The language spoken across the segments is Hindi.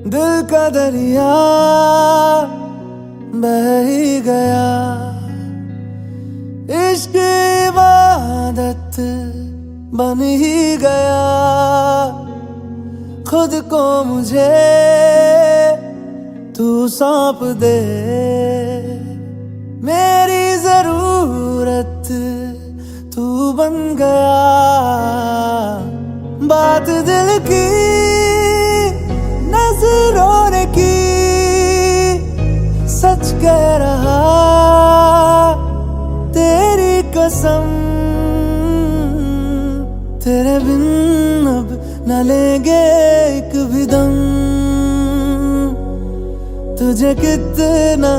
दिल का दरिया बह ही गया, इश्क इबादत बन ही गया। खुद को मुझे तू सौंप दे, मेरी जरूरत तू बन गया। बात दिल की नजरों ने की, सच कह रहा तेरी कसम। तेरे बिन अब न लेंगे एक भी दम, तुझे कितना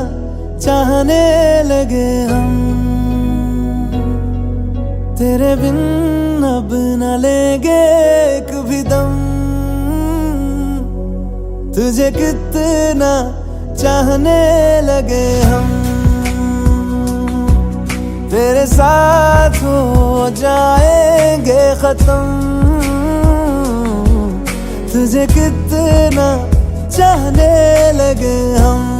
चाहने लगे हम। तेरे बिन अब न लेंगे एक भी दम, तुझे कितना चाहने लगे हम। तेरे साथ हो जाएंगे खत्म, तुझे कितना चाहने लगे हम।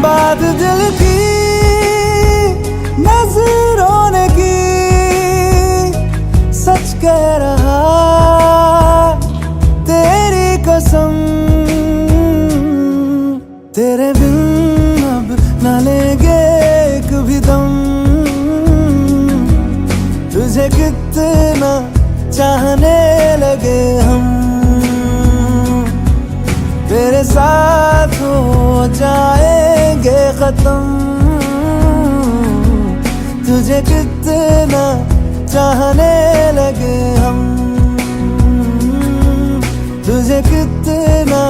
बात दिल की नजरों ने की, सच कह रहा तेरी कसम। तेरे बिन अब न लेंगे एक भी दम, तुझे कितना चाहने लगे हम। तेरे साथ हो जाएंगे खत्म, तुझे कितना चाहने लगे हम। तुझे कितना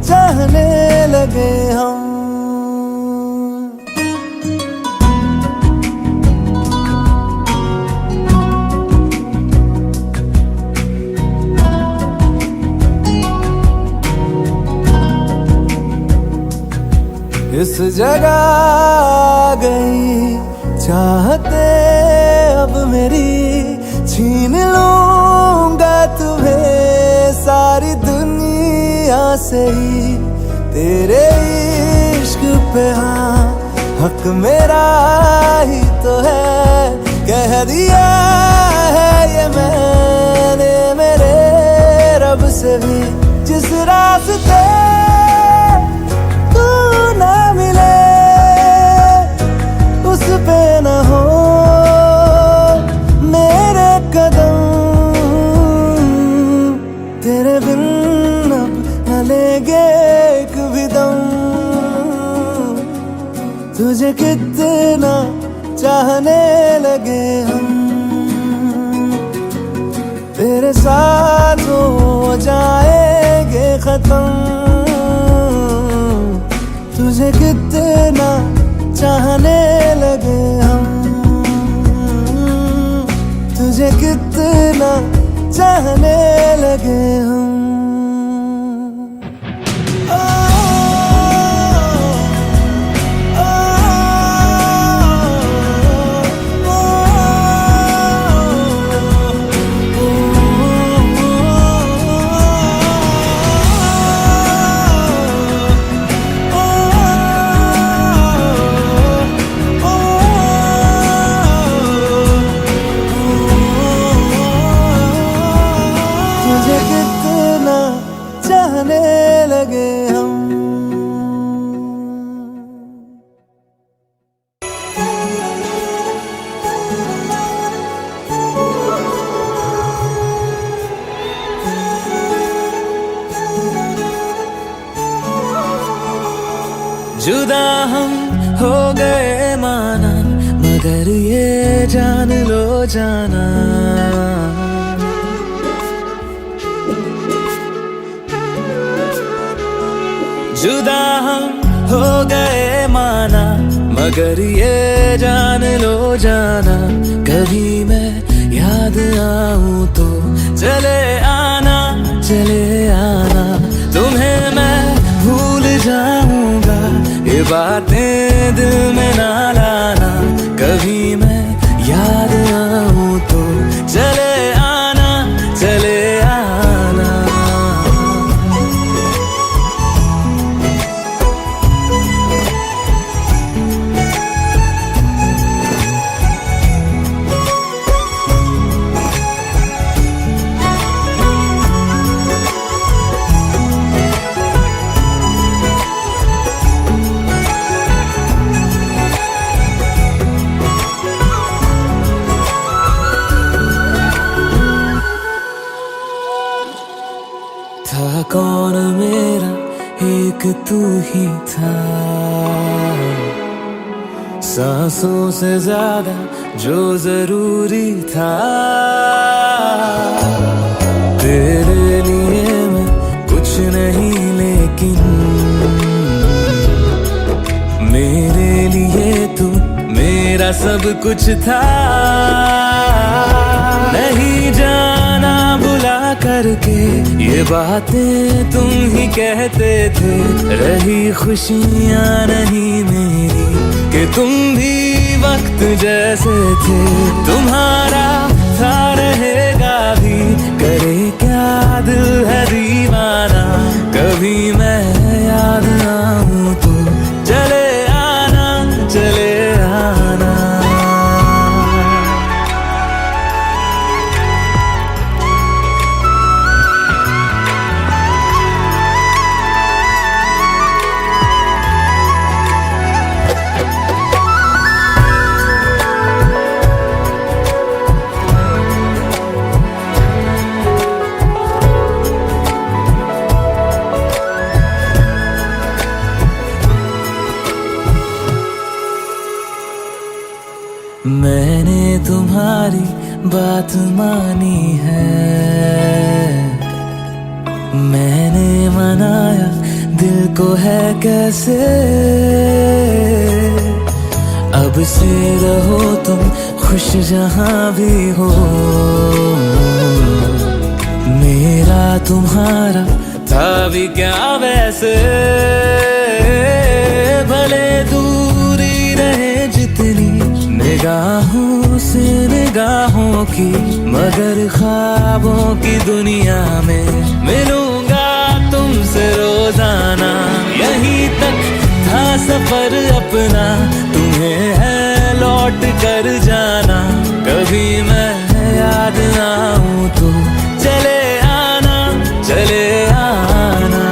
चाहने लगे हम। इस जगह आ गई चाहते अब मेरी, छीन लूंगा तुम्हें सारी दुनिया से ही। तेरे इश्क पे हाँ हक मेरा ही तो है, कह दिया है ये मैंने मेरे रब से भी। जिस रास्ते ना मिले उस पे न हो मेरे कदम। तेरे बिन अब न लेंगे एक भी दम, तुझे कितना चाहने लगे हम। तेरे साथ हो जाएंगे खत्म, तुझे कितना चाहने लगे हम। तुझे कितना चाहने लगे हम। तुझे कितना चाहने लगे हम। जुदा हम हो गए माना, मगर ये जान लो जाना, जुदा हम हो गए मगर ये जान लो जाना, कभी मैं याद आऊं तो चले आना, चले आना। तुम्हें मैं भूल जाऊंगा, ये बातें दिल में ना लाना। कभी मैं याद आऊं तो चले आना, चले आना। था कौन मेरा, एक तू ही था। सांसों से ज्यादा जो जरूरी था। तेरे लिए मैं कुछ नहीं, लेकिन मेरे लिए तू मेरा सब कुछ था। नहीं जाना बुला करके ये बातें तुम ही कहते थे। रही खुशियाँ नहीं मेरी कि तुम भी वक्त जैसे थे। तुम्हारा था रहेगा भी, करे क्या दिल है दीवाना। कभी मैं याद आऊं तो चले आना, चले आना। मैंने तुम्हारी बात मानी है। मैंने मनाया दिल को है कैसे। अब से रहो तुम खुश जहां भी हो। मेरा तुम्हारा था भी क्या वैसे। भले दूरी रहे जितनी निगाहों से निगाहों की, मगर ख्वाबों की दुनिया में मिलूंगा तुमसे रोजाना। यहीं तक था सफर अपना, तुम्हें है लौट कर जाना। कभी मैं याद आऊं तो चले आना, चले आना।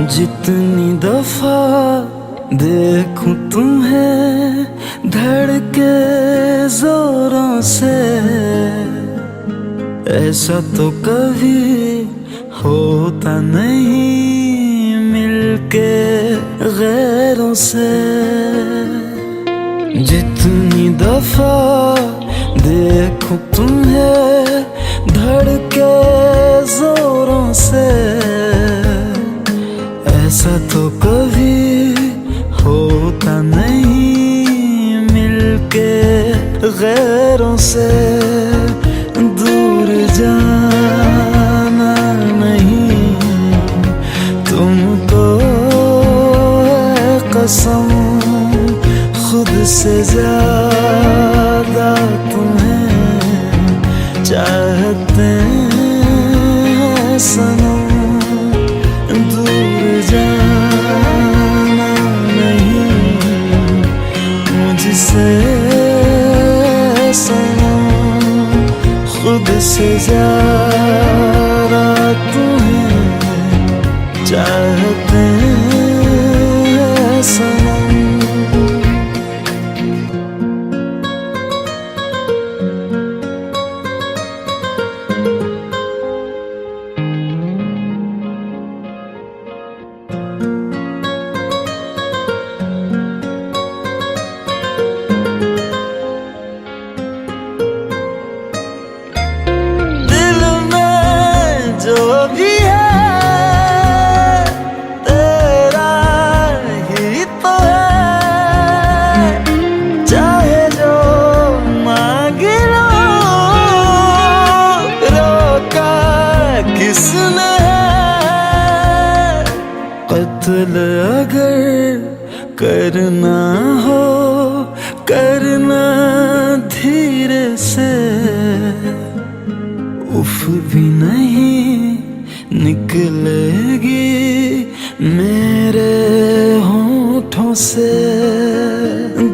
जितनी दफा देखूं तुम्हें धड़के जोरों से, ऐसा तो कभी होता नहीं मिलके गैरों से। जितनी दफा देखूं तुम्हें धड़के जोरों से, ऐसा तो कभी होता नहीं मिलके गैरों से। दूर जाना नहीं तुमको है कसम, खुद से ज्यादा तुम्हें चाहते हैं सनम। दूर से ज्यादा तुम्हें चाहते हैं सनम। जो भी है तेरा ही तो है, चाहे जो मांग लो, रोका किसने है। कत्ल अगर करना हो करना धीरे से, उफ भी नहीं निकलेगी मेरे होठों से।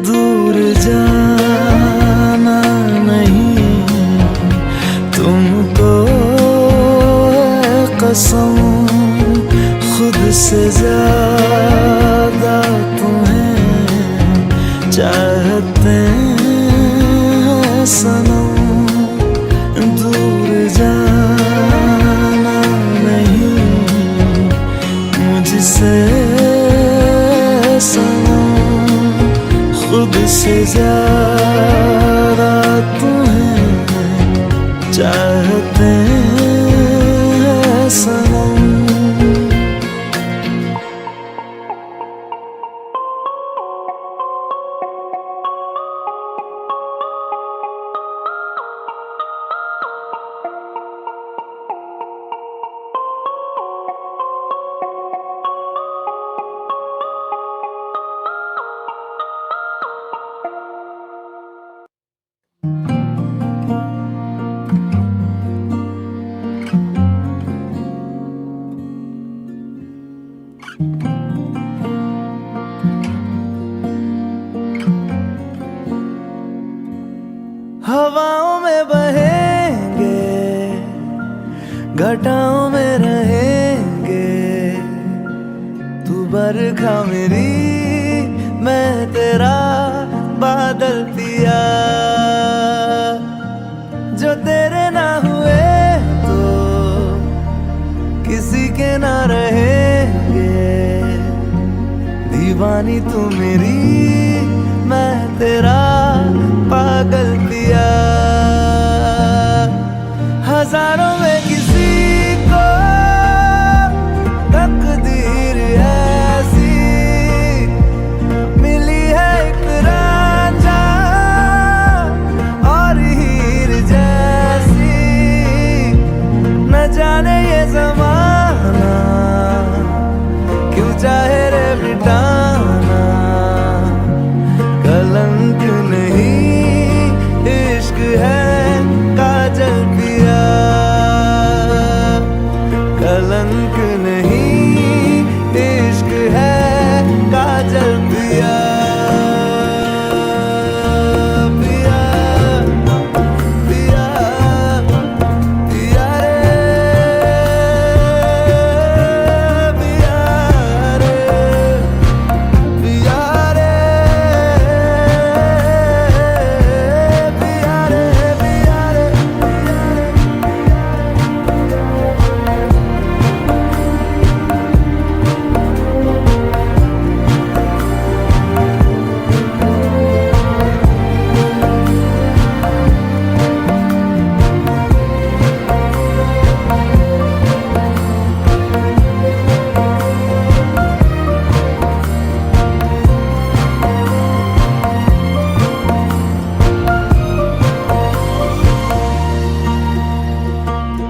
दूर जाना नहीं तुमको कसम, खुद से ज्यादा तुम्हें चाहते हैं सनम। दूर जाना नहीं मुझसे सनम, खुद से ज्यादा तुम्हें चाहते हैं सनम। हवाओं में बहेंगे, घटाओं में रहेंगे, तू बरखा मेरी मैं तेरा बादल पिया। जो तेरे ना हुए तो किसी के ना रहेंगे, दीवानी तू मेरी मैं तेरा पागल पिया। हजारों में किसी को तकदीर ऐसी मिली है, एक रांझा और हीर जैसी। न जाने ये ज़माना क्यों चाहे रे मिटाना, कलंक नहीं इश्क है काजल पिया। कलंक नहीं इश्क है काजल पिया। पिया पिया पिया रे, पिया रे, पिया रे, पिया रे, पिया रे।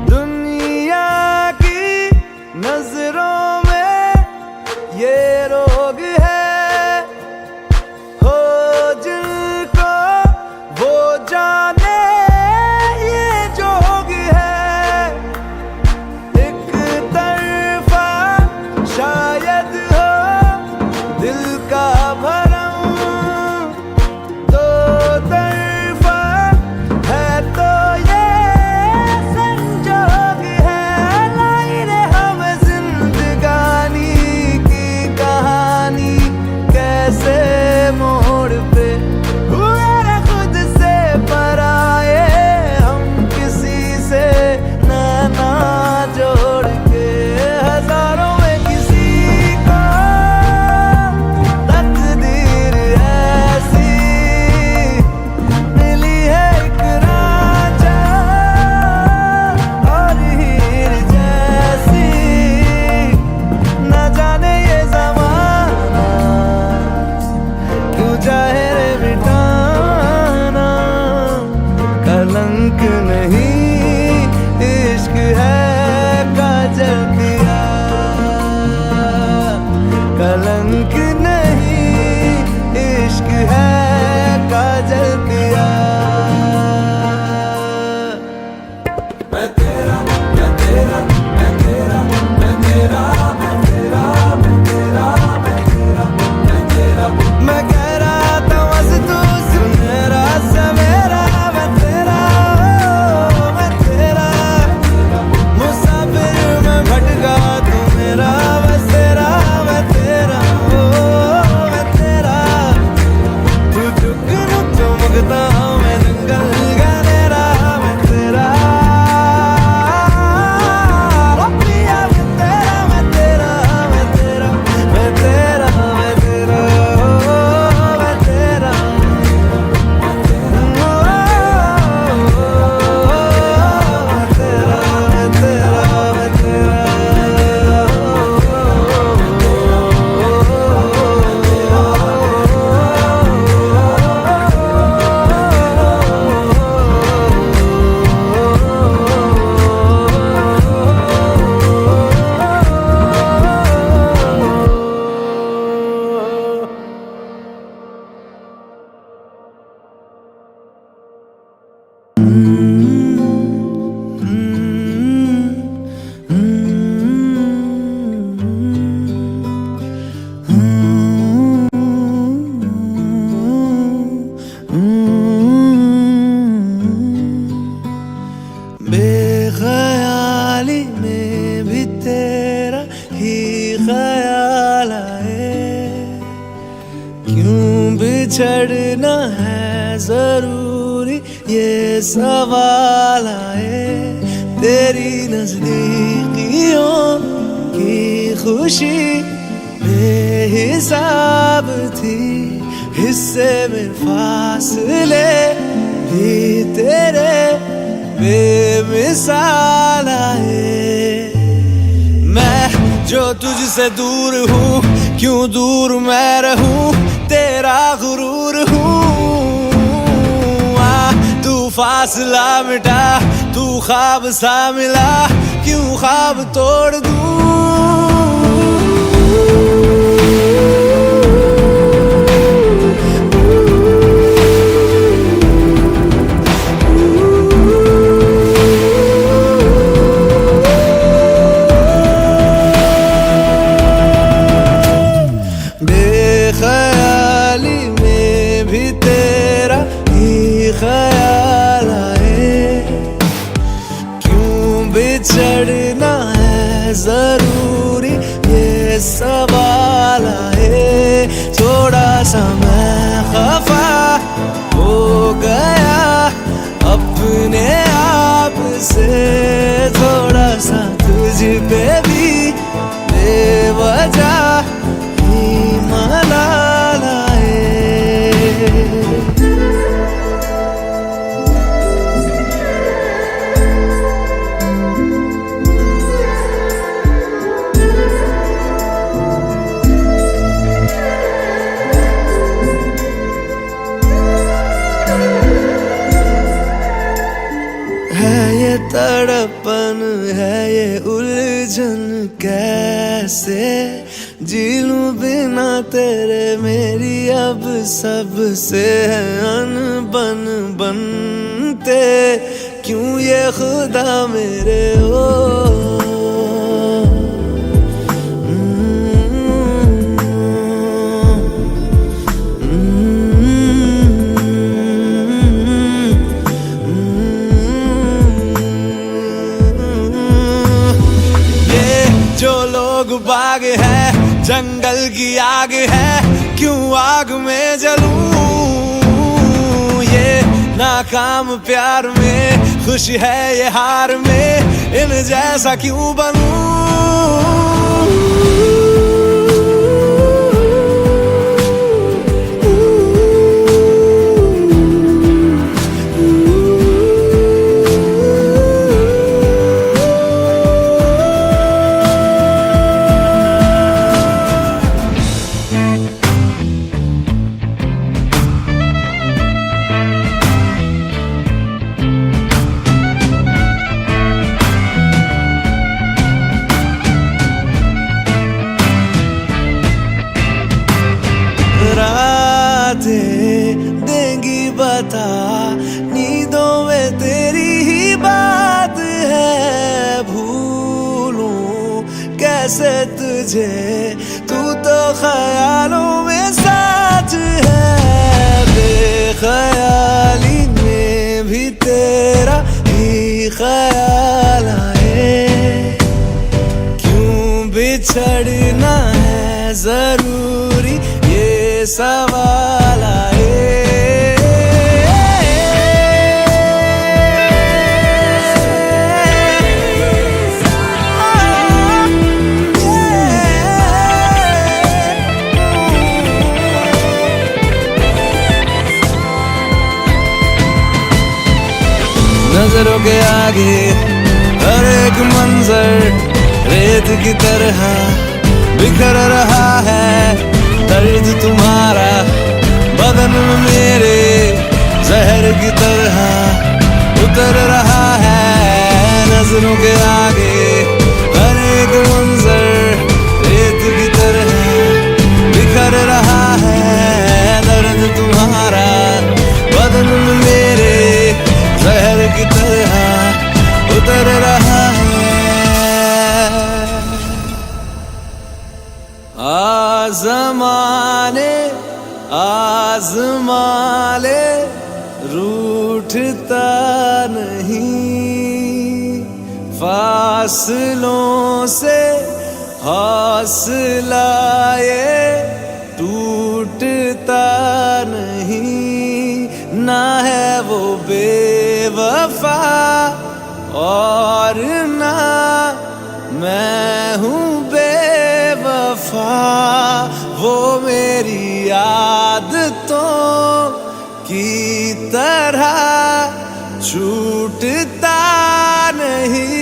दुनिया की नजरों में ये रोग है, हो जिनको वो जाने ये जोग है। एक तरफा शायद हो दिल का भरम, दो तरफा है तो ये ख्याल आए, क्यों बिछड़ना है जरूरी ये सवाल आए। तेरी नजदीकियों की खुशी बेहिसाब थी, हिस्से में फासले भी तेरे बेमिसाल आए। मैं जो तुझसे दूर हूँ, क्यों दूर मैं रहूँ, तेरा गुरूर हूँ। तू फासला मिटा, तू ख्वाब सा मिला, क्यों ख्वाब तोड़ दूँ। बेख्याली में भी तेरा ही ख्याल आए, क्यों बिछड़ना है जरूरी ये सवाल आए। थोड़ा सा मैं खफा हो गया अपने आप से, थोड़ा सा तुझ पे भी बेवजह मलाल आए। है ये तड़पन, है ये उलझन, कैसे जी लूं बिना तेरे। मेरी अब सबसे है अनबन बनते, क्यों ये खुदा मेरे हो। जो लोग बाग है, जंगल की आग है, क्यों आग में जलूं। ये नाकाम प्यार में खुश है ये हार में, इन जैसा क्यों बनूं। देंगी बता, नींदों में तेरी ही बात है। भूलूं कैसे तुझे, तू तो ख्यालों में साथ है। बेख्याली में भी तेरा ही ख्याल आए, क्यों बिछड़ना है जरूरी ये सवाल आए। नजरों के आगे हर एक मंजर रेत की तरह बिखर रहा है। दर्द तुम्हारा बदन में मेरे जहर की तरह उतर रहा है। नजरों के आगे हर एक मंजर रेत की तरह बिखर रहा है। दर्द तुम्हारा बदन में मेरे जहर की तरह उतर रहा है। आज़माने आज़माले रूठता नहीं, फासलों से हौसला ये टूटता नहीं, ना है वो बेवफा और ना मैं हूँ बेवफा। वो मेरी आदतों की तरह छूटता नहीं।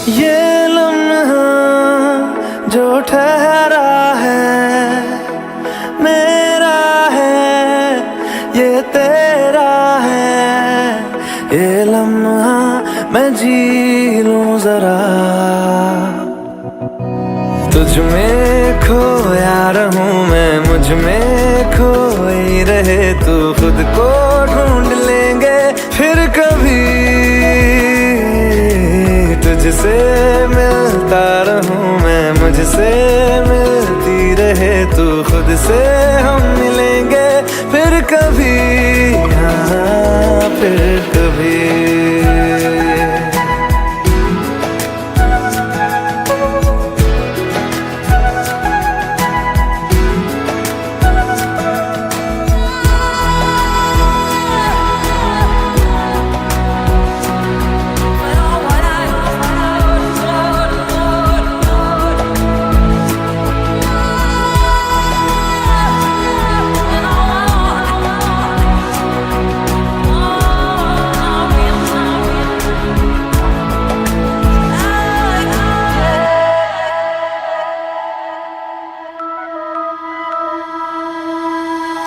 ये लम्हा जो ठहरा है मेरा है, ये तेरा है। ये लम्हा मैं जी लूं जरा, तुझ में खोया रहूं मैं, मुझ में खोई रहे तू। खुद को ढूंढ लेंगे फिर कभी, तुझसे मिलता रहूं मैं, मुझसे मिलती रहे तू। खुद से हम मिलेंगे फिर कभी, हाँ फिर कभी।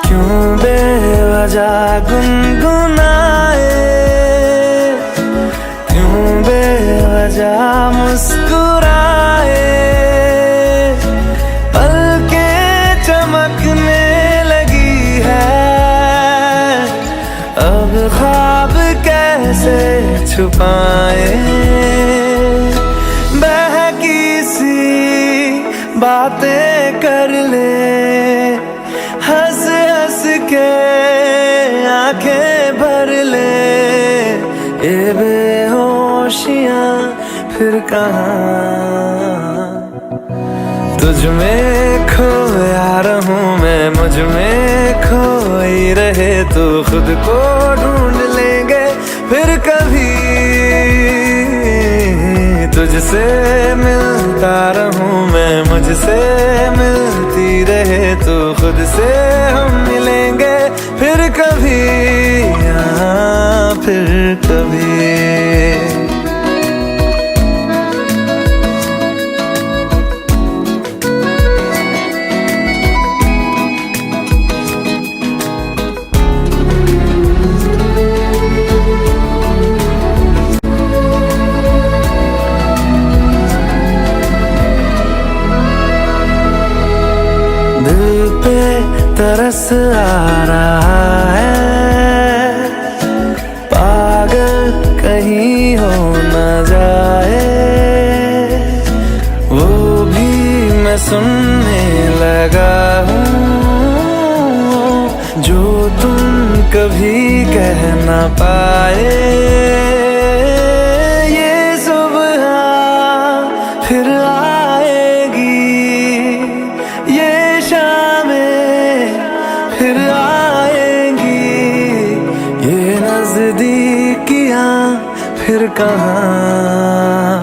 क्यों बेवजह गुनगुनाए, क्यों बेवजह मुस्कुराए। पलकें चमकने लगी है, अब ख्वाब कैसे छुपाए। बहकी सी बातें कर ले, हंस हंस के आंखें भर ले। ये बेहोशियां फिर कहाँ, तुझ में खोया रहूं मैं, मुझ में खोई रहे तू। खुद को ढूंढ लेंगे फिर कभी, तुझसे मिलता रहूं मैं, मुझसे मिलती रहे तू। खुद से हम मिलेंगे फिर कभी, हाँ फिर कभी। दिल पे तरस आ रहा है, पागल कहीं हो न जाए। वो भी मैं सुनने लगा हूँ, जो तुम कभी कह न पाए। ये सुबह फिर आएगी, ये फिर आएंगी। ये नजदीकियां फिर कहाँ,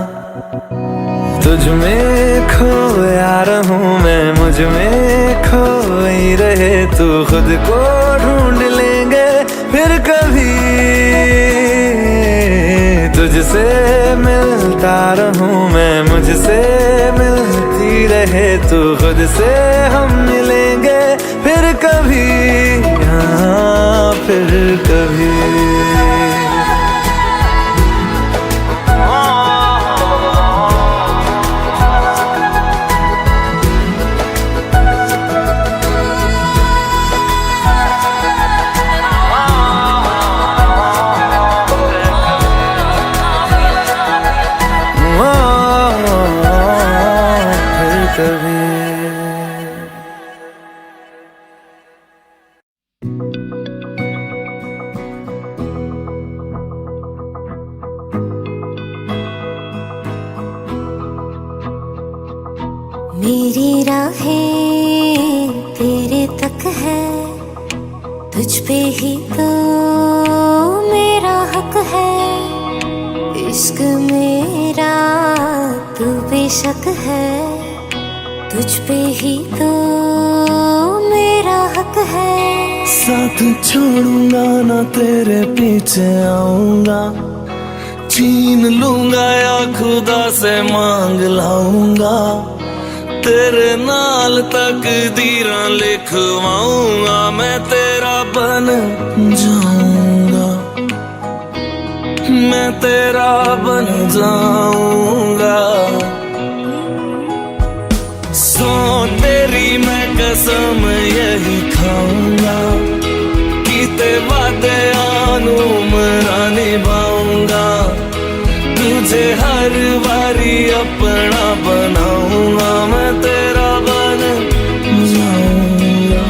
तुझ में खोया रहूं मैं, मुझ में खोई रहे तू। खुद को ढूंढ लेंगे फिर कभी, तुझसे मिलता रहूं मैं, मुझसे मिलती रहे तू। खुद से हम मिलेंगे फिर कभी, हाँ फिर कभी। कभी। मेरी राहें तेरे तक है, तुझ पे ही तो मेरा हक है। इश्क मेरा तू बेशक है, तुझ पे ही तो मेरा हक है। साथ छोड़ूंगा ना तेरे पीछे आऊंगा, छीन लूंगा या खुदा से मांग लाऊंगा। तेरे नाल तकदीरां लिखवाऊंगा, मैं तेरा बन जाऊंगा, मैं तेरा बन जाऊंगा। सो तेरी मैं कसम यही खाऊंगा, कीते वादे आनू मरा निभाऊंगा। तुझे हर बारी अपना बनाऊंगा, मैं तेरा बन जाऊंगा,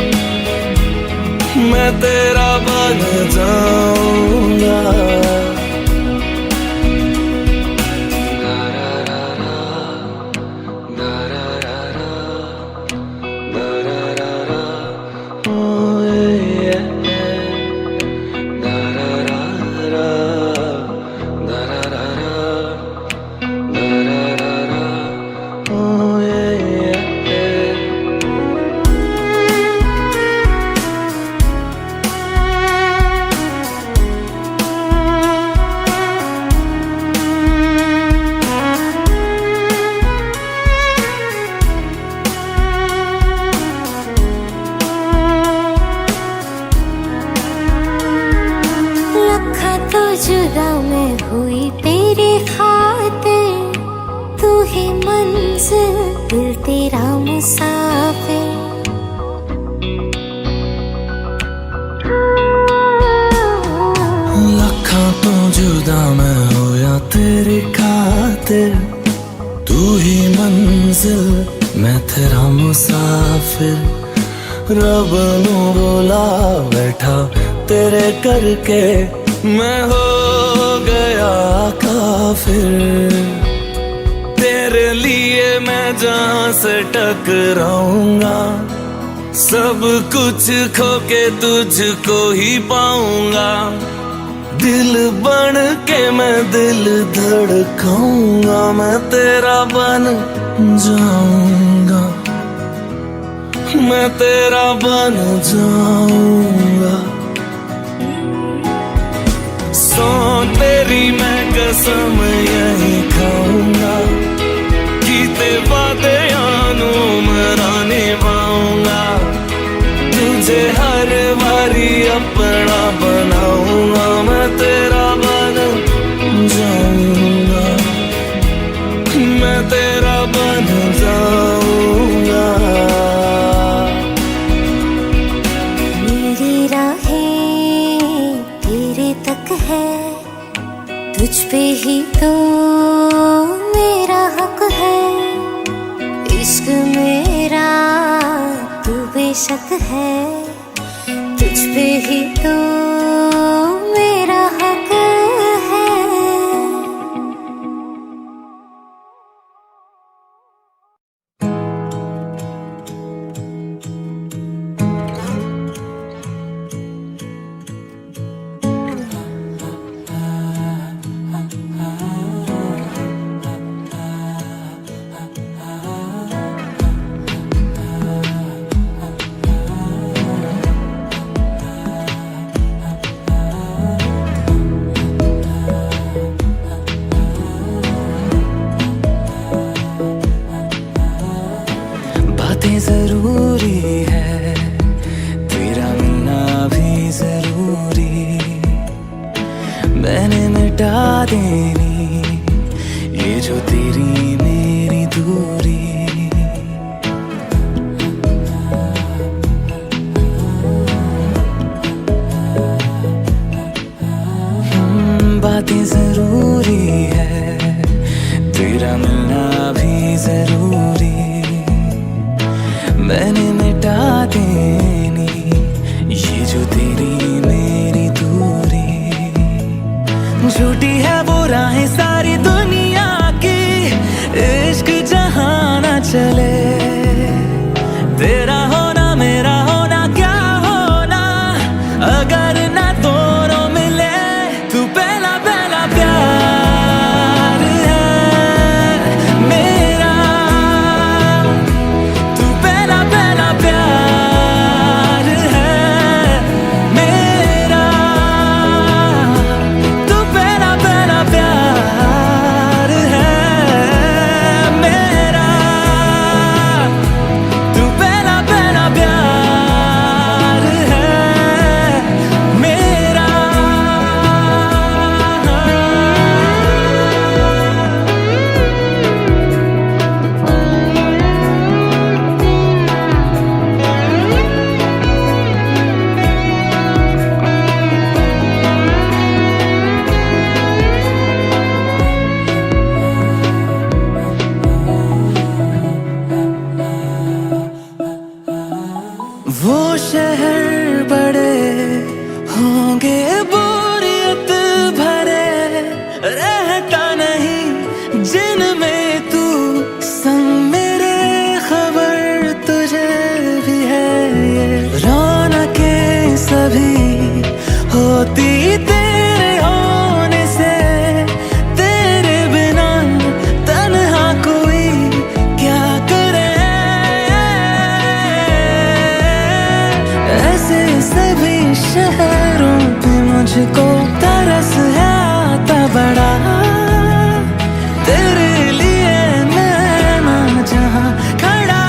मैं तेरा बन जाऊंगा। जुदा मैं हुई तेरे खातिर, तू ही मंजिल दिल तेरा मुसाफिर। लखा तो जुदा मैं होया तेरी खातिर, तू ही मंजिल मैं तेरा मुसाफिर। रब नू बोला बैठा तेरे करके, मैं हो गया काफिर। तेरे लिए मैं जहां से टकराऊंगा, सब कुछ खो के तुझको ही पाऊंगा। दिल बन के मैं दिल धड़काऊंगा, मैं तेरा बन जाऊंगा, मैं तेरा बन जाऊंगा। सो तेरी मैं कसम यही खाऊंगा, कीते वादे आनू मरा निभाऊंगा। तुझे हर बारी अपना बनाऊंगा, मैं तेरा बन जाऊंगा, मैं तेरा बन जाऊंगा। मेरी राहें तेरे तक है, तुझ पे ही तो मेरा हक है। इश्क मेरा तू बेशक है, तुझ पे ही तो मेरा हक है। मुझको तरस है आता बड़ा, तेरे लिए नैना जहां खड़ा।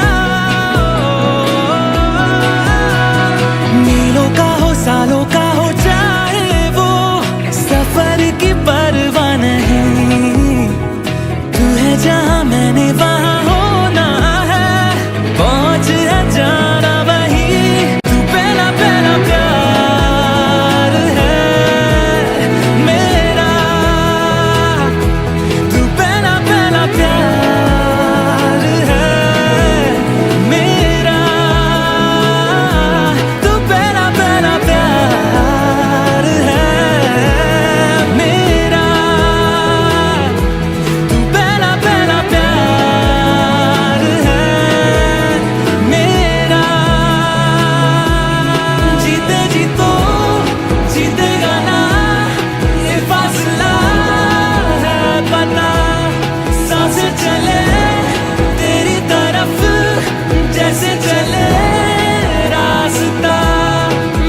मीलों का हो सालों का हो चाहे वो, सफर की परवाह नहीं। तू है जहां मैंने वहां होना है, पहुंच है जाना वही। तू पहला पहला प्यार है मेरा, तू पहला पहला प्यार है मेरा, तू पहला पहला प्यार है मेरा, तू पहला पहला प्यार है मेरा। जीते जी तो जीतेगा ना, ये फासला है पता। सांसें चले तेरी तरफ जैसे चले रास्ता।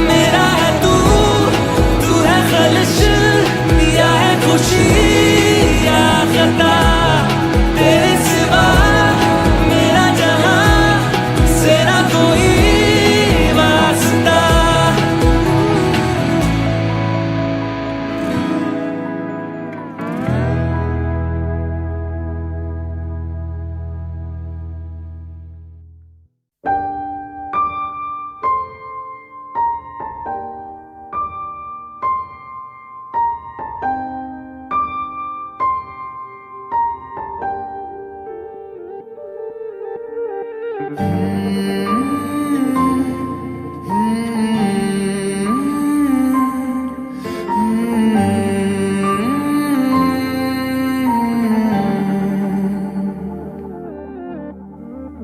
मेरा है तू, तू है खलिश या है खुशी या खता। तेरे सिवा मेरा जहां से ना कोई वास्ता।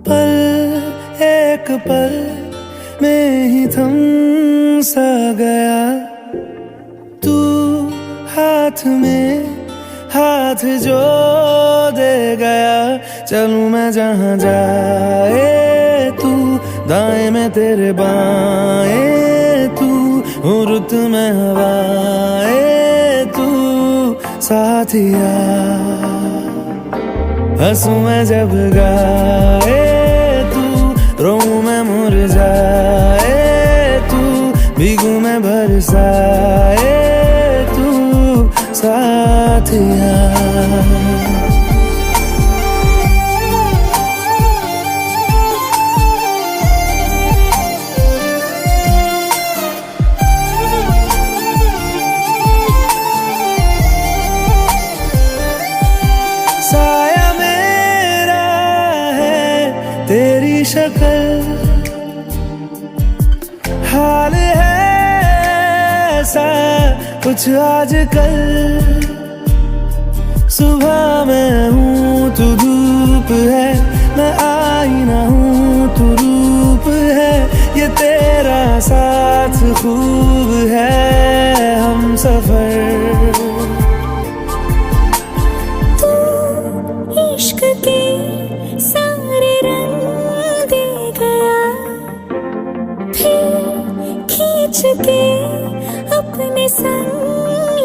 पल एक पल में ही थम सा गया, तू हाथ में हाथ जो दे गया। चलूं मैं जहां जाए तू, दाएं में तेरे बाएं तू, हूँ रुत में हवाएं तू साथिया। हंसूं मैं जब गाए तू, रोऊं मैं मुरझाए तू, भीगूं मैं बरसाए तू साथिया। साया मेरा है तेरी शक्ल, हाल है ऐसा कुछ आजकल। सुबह मैं हूँ तू धूप है, मैं आईना हूँ तू रूप है। ये तेरा साथ खूब है हम सफर। इश्क के सारे रंग दे गया, फिर खींच के अपने संग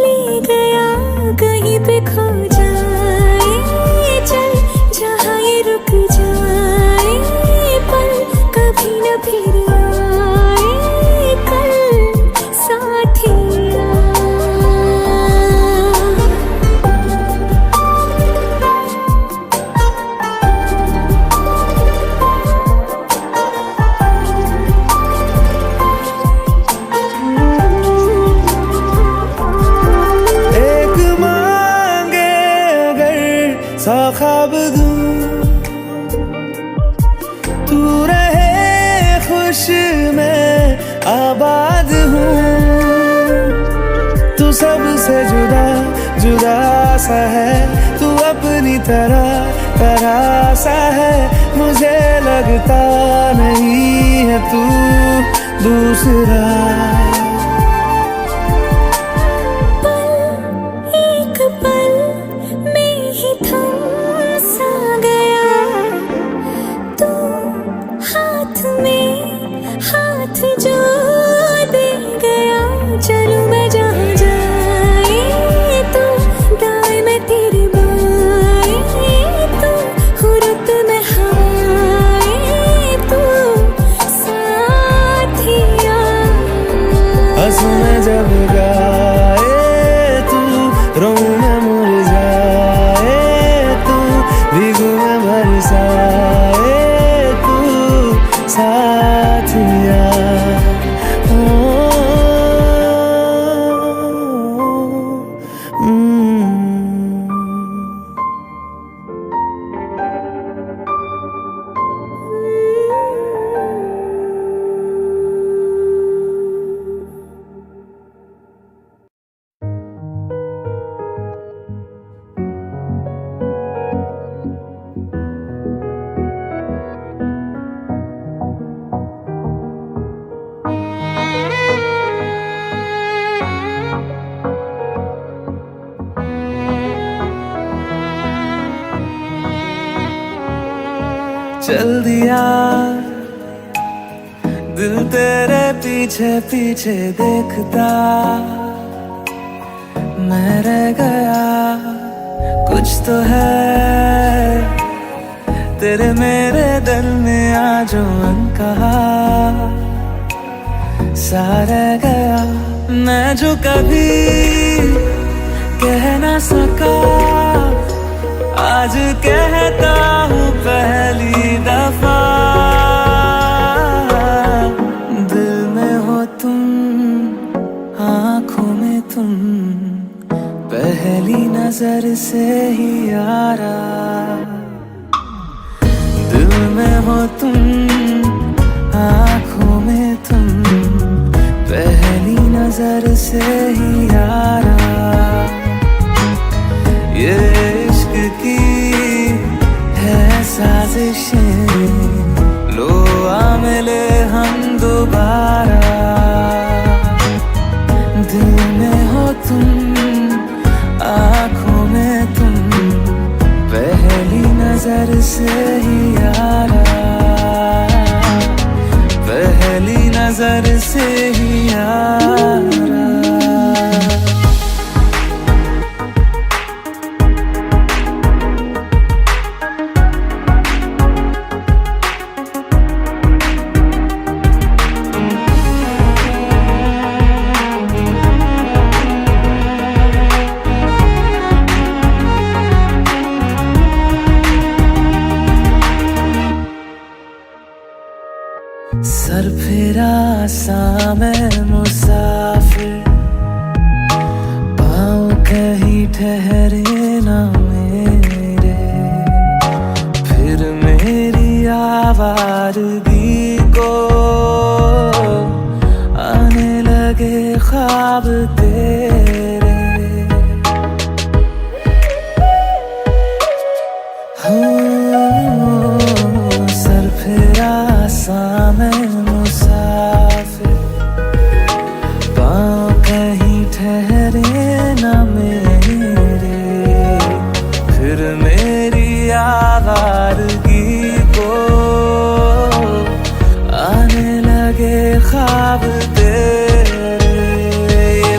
ले गया। कहीं पे खो जाए चल, जहाँ ये रुक जाए पल, कभी न फिर आए कल साथिया। सा ख्वाब दूं तू रहे खुश, मैं आबाद हूँ। तू सबसे जुदा जुदा सा है, तू अपनी तरह सा है। मुझे लगता नहीं है तू दूसरा। हाथ जो दे गया, चलूं मैं जहाँ बरसाए तू साथिया। चल दिया दिल तेरे पीछे पीछे देखता, मैं रह गया कुछ तो है तेरे मेरे दरमियां जो अनकहा सा रह गया। मैं जो कभी कह ना सका आज कहता हूँ पहली दफा। दिल में हो तुम, आँखों में तुम, पहली नजर से ही यारा। दिल में हो तुम, आँखों में तुम, पहली नजर से ही यारा। ये इश्क की है साजिशें, लो आ मिले हम दोबारा। दिल में हो तुम, आँखों में तुम, पहली नजर से ही यारा। पहली नजर से ही यारा। सर फिरा सा मैं मुसाफिर, पाँव कहीं ठहरे ना मेरे। फिर मेरी आवारगी को आने लगे ख्वाब तेरे। सर फिरा सा मैं मुसाफिर, पाँव कहीं ठहरे ना मेरे। फिर मेरी आवारगी को आने लगे ख्वाब तेरे। ये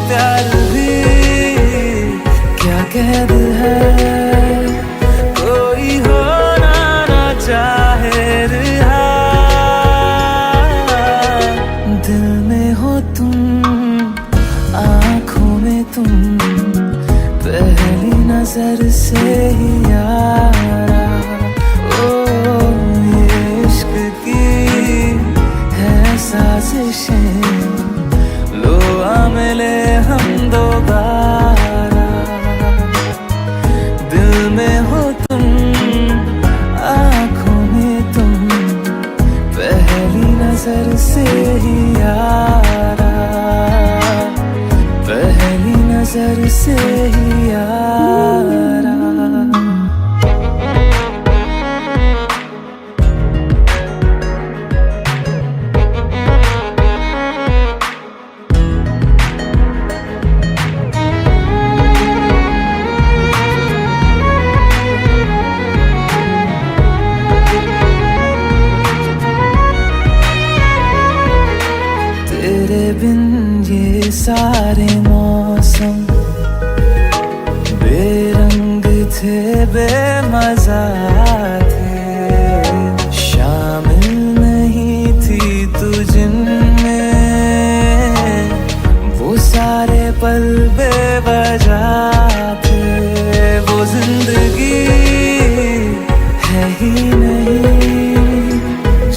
नहीं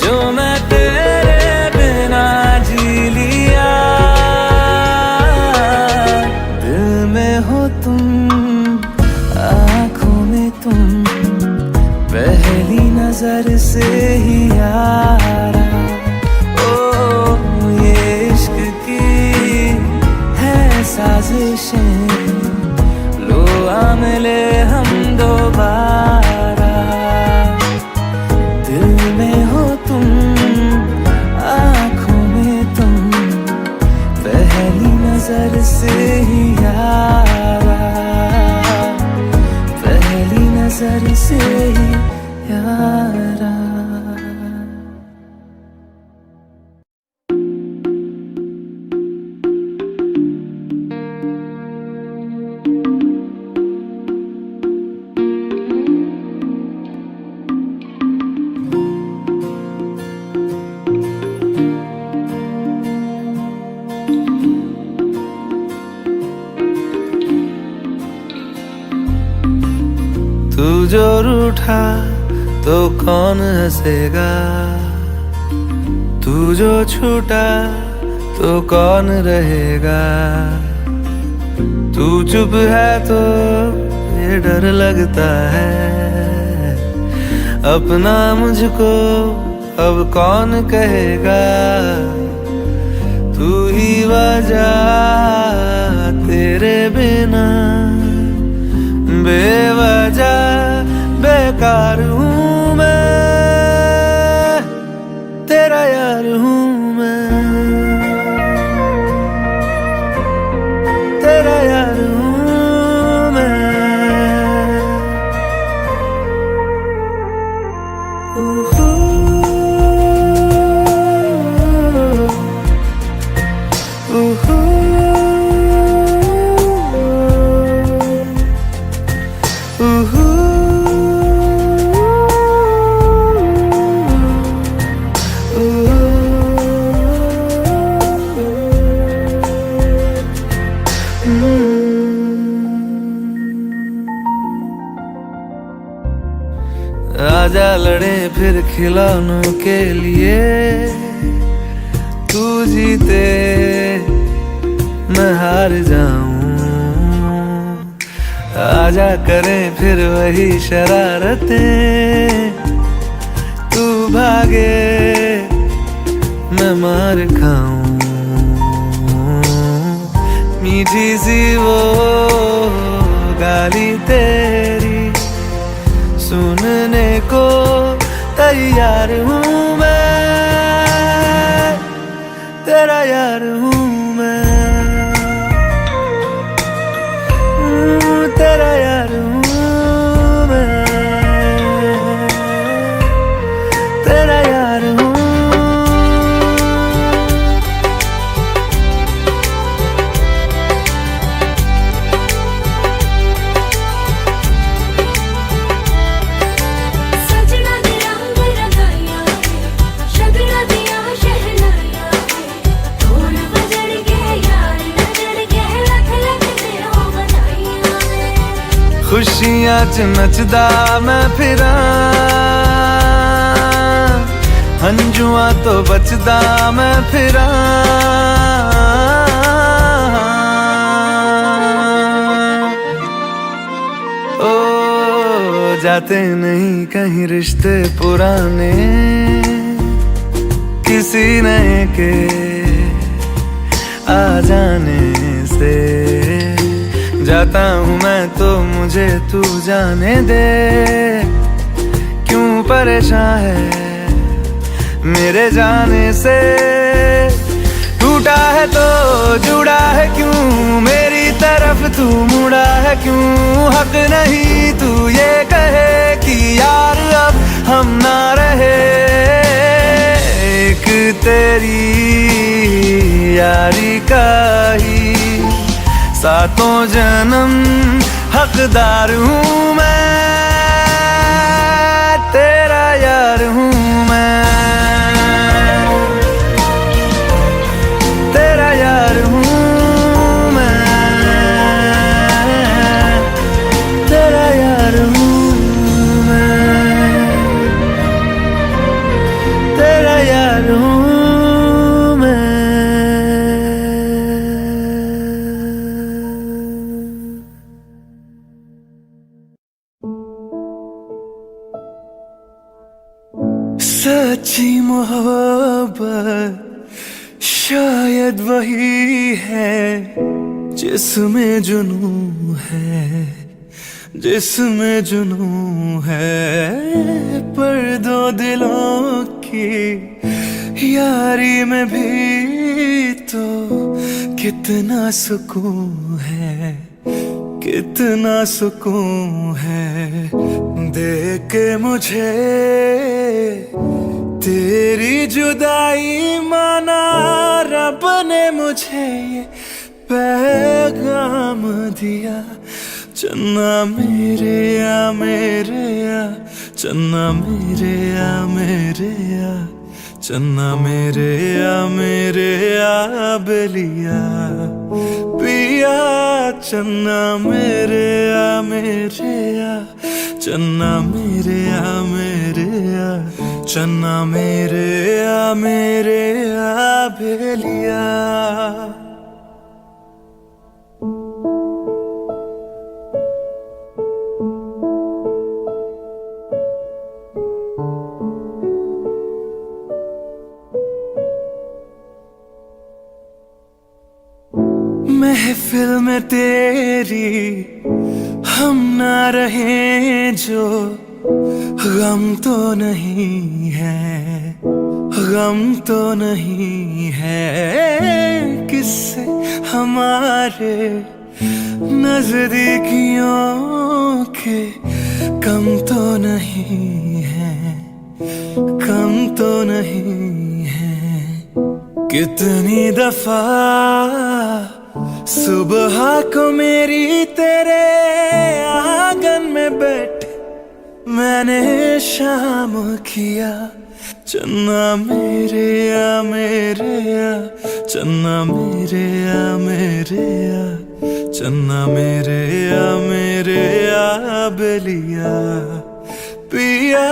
जो मैं तेरे बिना जी लिया। दिल में हो तुम, आँखों में तुम, पहली नजर से ही यारा। ओ ये इश्क की है साजिशें, लो आ मिले हम दोबारा। दिल में हो तुम, आँखों में तुम, पहली नजर से ही यारा, पहली नजर से ही यारा। तू जो रूठा तो कौन हंसेगा, तू जो छूटा तो कौन रहेगा। तू चुप है तो ये डर लगता है, अपना मुझको अब कौन कहेगा। तू ही वजह, तेरे बिना बेवजह बेकार हूँ मैं, तेरा यार हूँ मैं, तेरा यार हूँ मैं। आजा लड़े फिर खिलौनों के लिए, तू जीते मैं हार जाऊं। आजा करें फिर वही शरारतें, तू भागे मैं मार खाऊं। मीठी सी वो गाली तेरी सुनने को तैयार हूँ मैं, तेरा यार हूँ मैं, तेरा यार हूँ मैं, तेरा यार हूँ। खुशियां च नचदा मैं फिरां, हंजुआं तो बचदा मैं फिरां। ओ जाते नहीं कहीं रिश्ते पुराने, किसी नए के आ जाने से। जाता हूँ मैं तो मुझे तू जाने दे, क्यों परेशान है मेरे जाने से। टूटा है तो जुड़ा है क्यों, मेरी तरफ तू मुड़ा है क्यों। हक नहीं तू ये कहे कि यार अब हम ना रहे, एक तेरी यारी का ही सातों जन्म हकदार हूँ मैं, तेरा यार हूँ मैं, तेरा यार हूँ मैं, तेरा यार हूँ मैं। सच्ची मोहब्बत शायद वही है जिसमें जुनून है, जिसमें जुनून है। पर दो दिलों की यारी में भी तो कितना सुकून है, कितना सुकून है। देख के मुझे तेरी जुदाई माना रब ने मुझे ये पैगाम दिया। चन्ना मेरे या मेरे या, चन्ना मेरे या मेरे या, चन्ना मेरे या मेरे या बेलिया पिया। चन्ना मेरे या मेरे या, चन्ना मेरे या मेरे या, चन्ना मेरे या मेरे या बेलिया। महफिल में तेरी हम ना रहे जो गम तो नहीं है, गम तो नहीं है। किससे हमारे नजदीकियों के कम तो नहीं है, कम तो नहीं है। कितनी दफा सुबह को मेरी तेरे आंगन में बैठ मैंने शाम किया। चन्ना मेरे या मेरे या, चन्ना मेरे या मेरे या, चन्ना मेरे या मेरे या बेलिया पिया।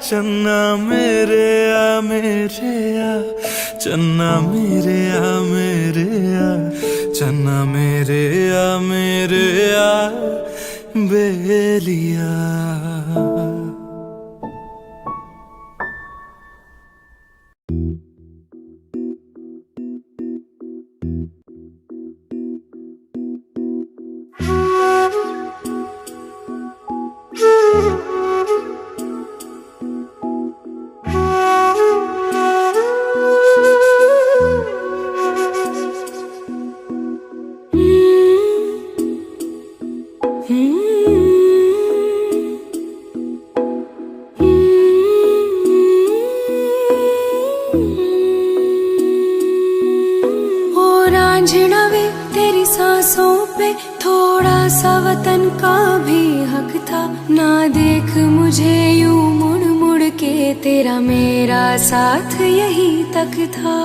चन्ना मेरे या मेरे या, चन्ना मेरे या मेरे या, चन्ना मेरे या मेरे या बेलिया। तेरी सांसों पे थोड़ा सा वतन का भी हक था। ना देख मुझे यूं मुड़ मुड़ के, तेरा मेरा साथ यही तक था।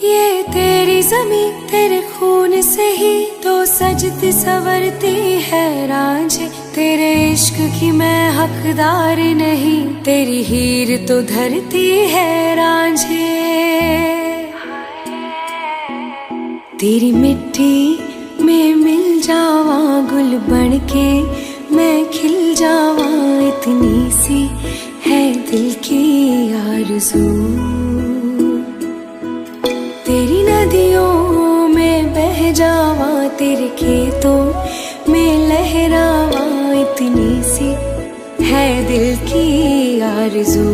ये तेरी ज़मीं तेरे खून से ही तो सजती संवरती है रांझे। तेरे इश्क की मैं हकदार नहीं, तेरी हीर तो धरती है रांझे। तेरी मिट्टी में मिल जावा गुल बन के, मैं खिल जावा इतनी सी है दिल की आरज़ू। तेरी नदियों में बह जावा, तेरे खेतों में लहरावा इतनी सी है दिल की आरज़ू।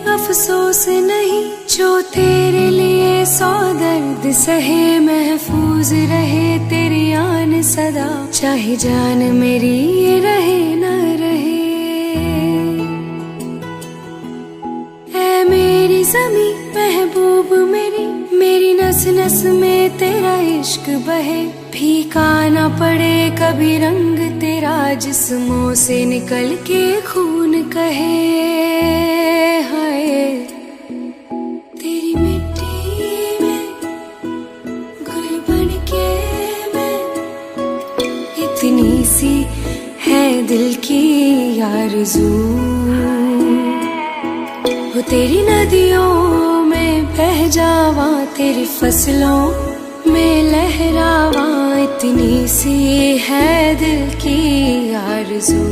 अफसोस नहीं जो तेरे लिए सौ दर्द सहे, महफूज रहे तेरी आन सदा, चाहे जान मेरी ये रहे न रहे। ऐ मेरी ज़मीं महबूब मेरी, मेरी नस नस में तेरा इश्क बहे, फीका ना पड़े कभी रंग तेरा, जिस्मों से निकल के खून कहे हाय। तेरी मिट्टी में गुल बन के मैं, इतनी सी है दिल की आरज़ू। वो तेरी नदियों में बह जावा, तेरी फसलों में लहरावा, इतनी सी है दिल की आरज़ू।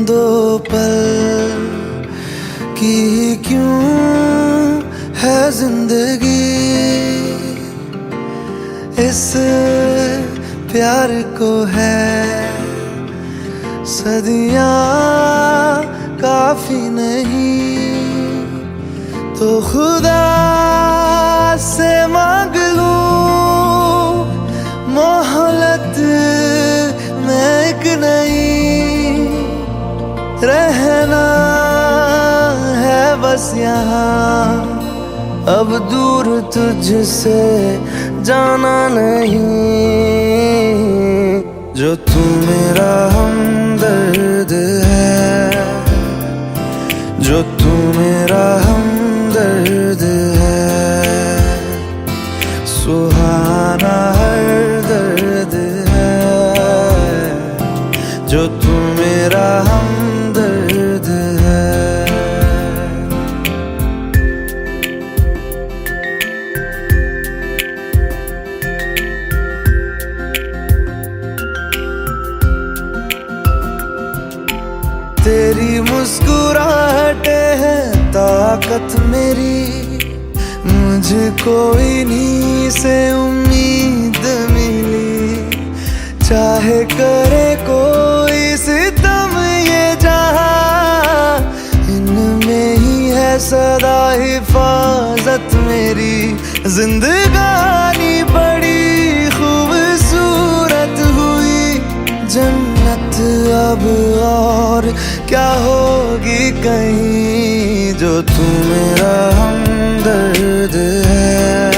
दो पल की क्यों है जिंदगी, इस प्यार को है सदियां काफी नहीं, तो खुदा से मांग लूं मोहलत में एक नई। रहना है बस यहाँ, अब दूर तुझसे जाना नहीं। जो तू मेरा हमदर्द है, जो तू मेरा हमदर्द है, सुहाना हर दर्द है। जो तू मेरा हमदर्द है। तेरी मुस्कुराहटे है ताकत मेरी, मुझको इन्हीं से उम्मीद मिली। चाहे करे कोई सितम ये जहां, इनमें ही है सदा हिफाजत मेरी। जिंदगानी बड़ी खूबसूरत हुई, जन्नत अब और क्या होगी कहीं। जो तू मेरा हमदर्द है,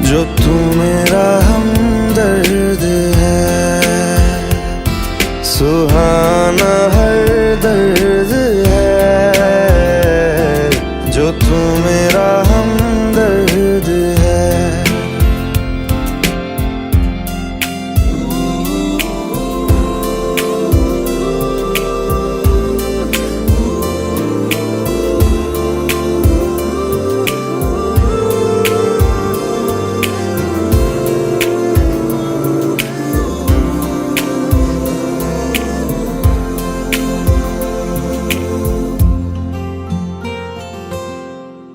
जो तू मेरा हमदर्द है, सुहाना हर दर्द है। जो तू मेरा हमदर्द है।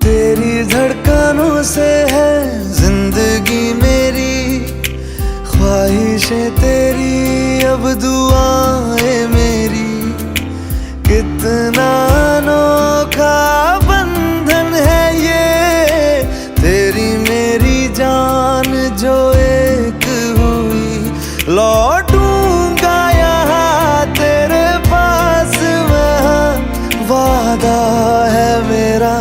तेरी धड़कनों से है जिंदगी मेरी, ख्वाहिशें तेरी अब दुआएं मेरी। कितना अनोखा बंधन है ये, तेरी मेरी जान जो एक हुई। लौटूंगा यहाँ तेरे पास मैं, वादा है मेरा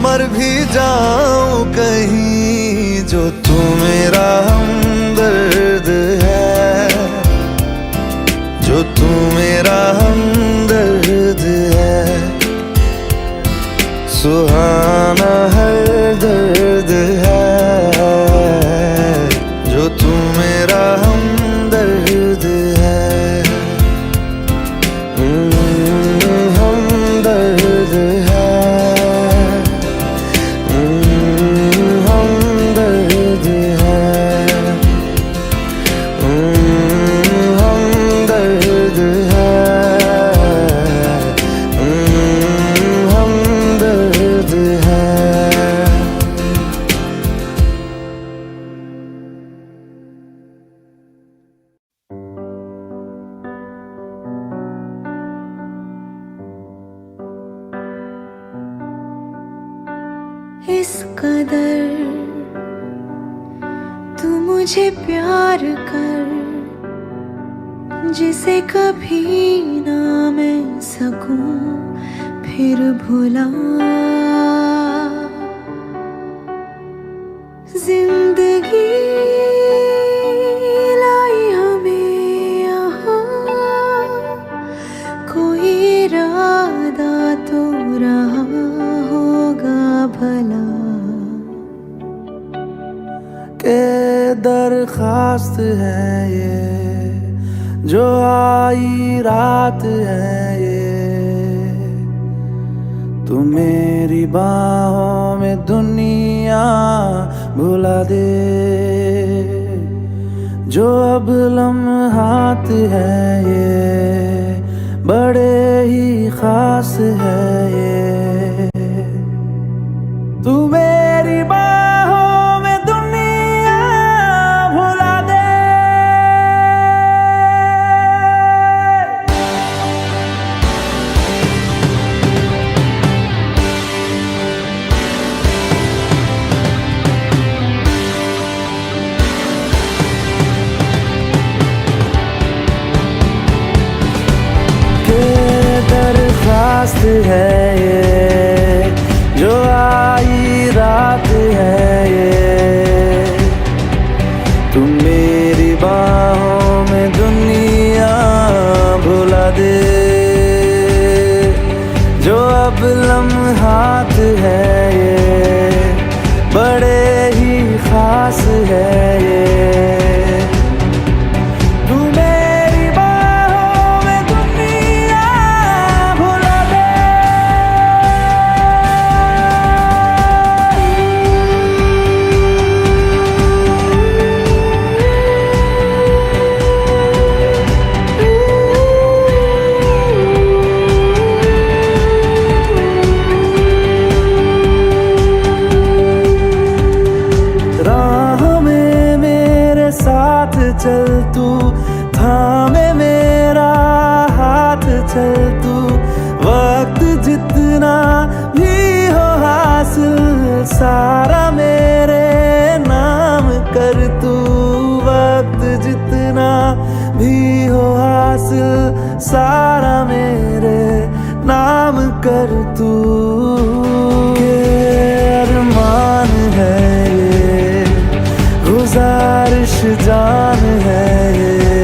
मर भी जाऊं कहीं। जो तू मेरा हमदर्द है, जो तू मेरा हमदर्द है, सुहाना हर दर्द है। जो तू मेरा हमदर्द है। इस कदर तू मुझे प्यार कर, जिसे कभी ना मैं सकूं फिर भुला। जिंदगी लाई हमें यहाँ, कोई इरादा तो रहा होगा भला। के दरखास्त है ये जो आई रात है ये, तू मेरी बाहों में दुनिया भुला दे। जो अब लम्हात है ये बड़े ही खास है ये, तू मेरी बाहों में दुनिया भुला दे। दरखास्त है ये जो आई रात है ये, तू मेरी बाहों में दुनिया भुला दे। जो अब लम्हात है ये बड़े ही खास है ये, चल तू थामे मेरा हाथ, चल तू वक्त जितना भी हो हासिल सारा मेरे नाम कर तू। वक्त जितना भी हो हासिल सारा मेरे नाम कर तू। के अरमान है ये गुजारिश जान है ये,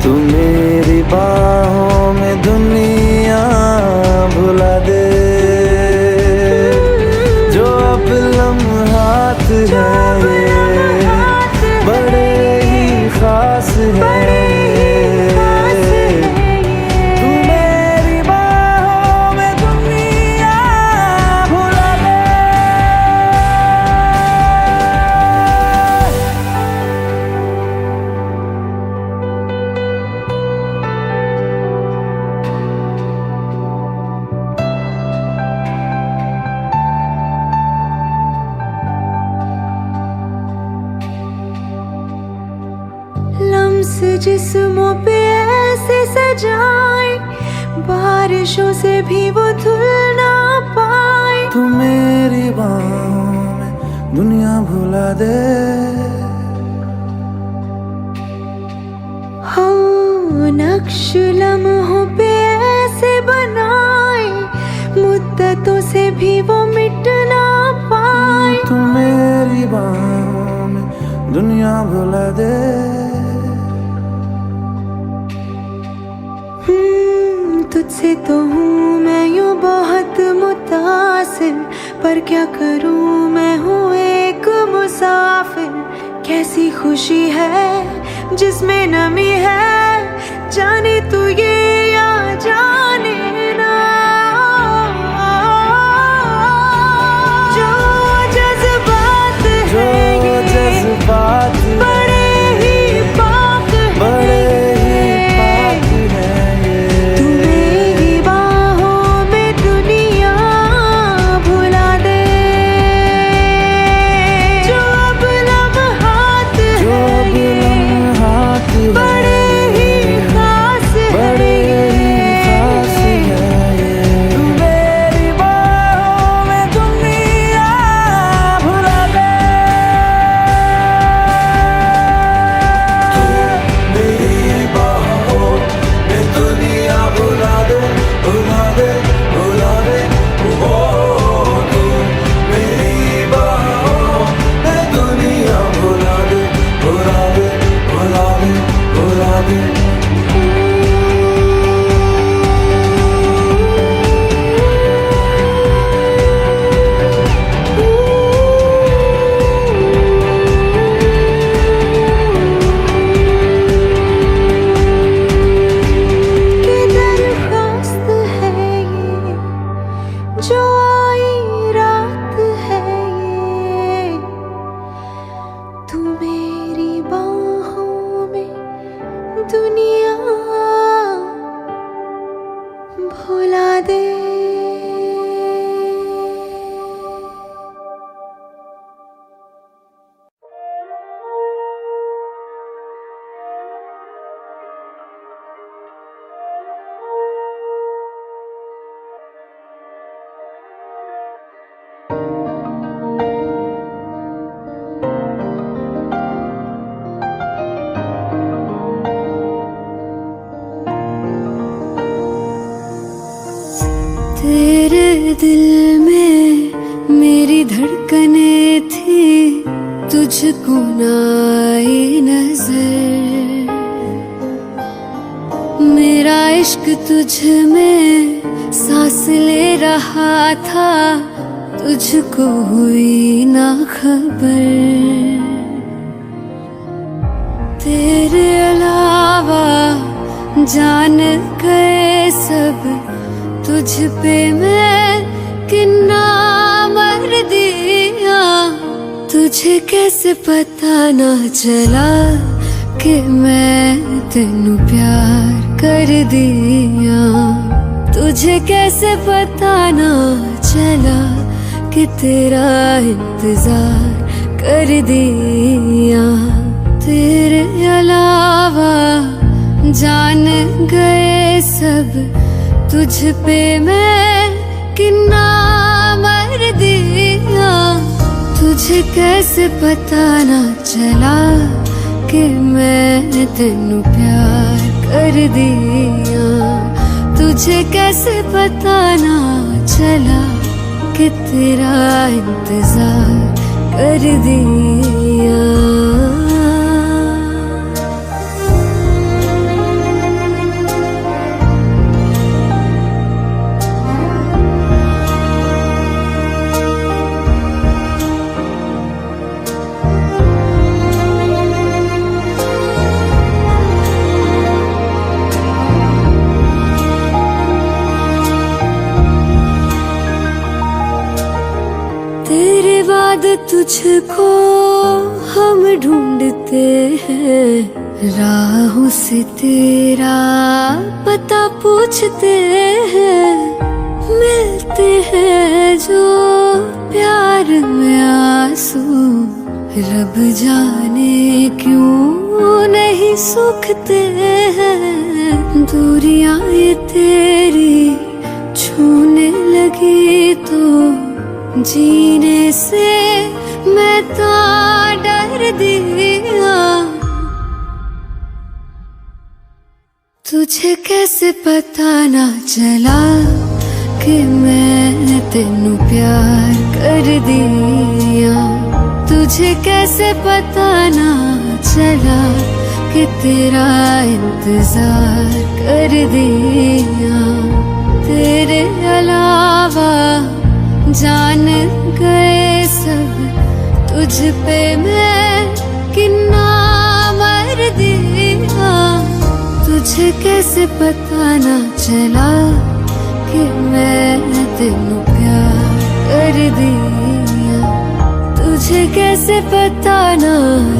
तू मेरी बाहों में दुनिया भुला दे। जो अब लम्हात है ये बड़े ही खास है, जिस्मों पे ऐसे सजाए बारिशों से भी वो धुल ना पाए। तू मेरी बाहों में दुनिया भुला दे। हो नक्श लम्हों पे ऐसे बनाए मुद्दतों से भी वो मिट ना पाए। तू मेरी बाहों में दुनिया भुला दे। तुझसे तो हूँ मैं यूँ बहुत मुतासिर, पर क्या करूँ मैं हूँ एक मुसाफिर। कैसी खुशी है जिसमें नमी है, जाने तू ये या जाने ना। जो जज्बात है ये जज्बात बड़े ही पाक है। बड़े ही खास है। दिल में मेरी धड़कने थी, तुझको ना आई नजर। मेरा इश्क तुझ में सांस ले रहा था, तुझको हुई ना खबर। तेरे अलावा जान गए सब, तुझ पे मैं किन्ना मर दिया। तुझे कैसे पता ना चला कि मैं तेनू प्यार कर दिया। तुझे कैसे पता ना चला कि तेरा इंतजार कर दिया। तेरे अलावा जान गए सब, तुझ पे मैं किन्ना मर दिया। तुझे कैसे पता ना चला कि मैं तेनू प्यार कर दिया। तुझे कैसे पता ना चला कि तेरा इंतजार कर दिया। तेरे बाद तुझको हम ढूंढते हैं, राहों से तेरा पता पूछते हैं। मिलते हैं जो प्यार में आंसू, रब जाने क्यों नहीं सूखते हैं। दूरियां ये तेरी छूने लगी तो जीने से मैं तो डर दिया। तुझे कैसे पता ना चला कि मैं तेनू प्यार कर दिया। तुझे कैसे पता ना चला कि तेरा इंतजार कर दिया। तेरे अलावा जान गए सब, तुझ पे मैं किन्ना मर दिया। तुझे कैसे पता ना चला कि मैं तेनू प्यार कर दिया। तुझे कैसे पता ना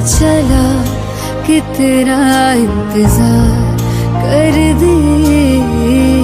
चला कि तेरा इंतजार कर दिया।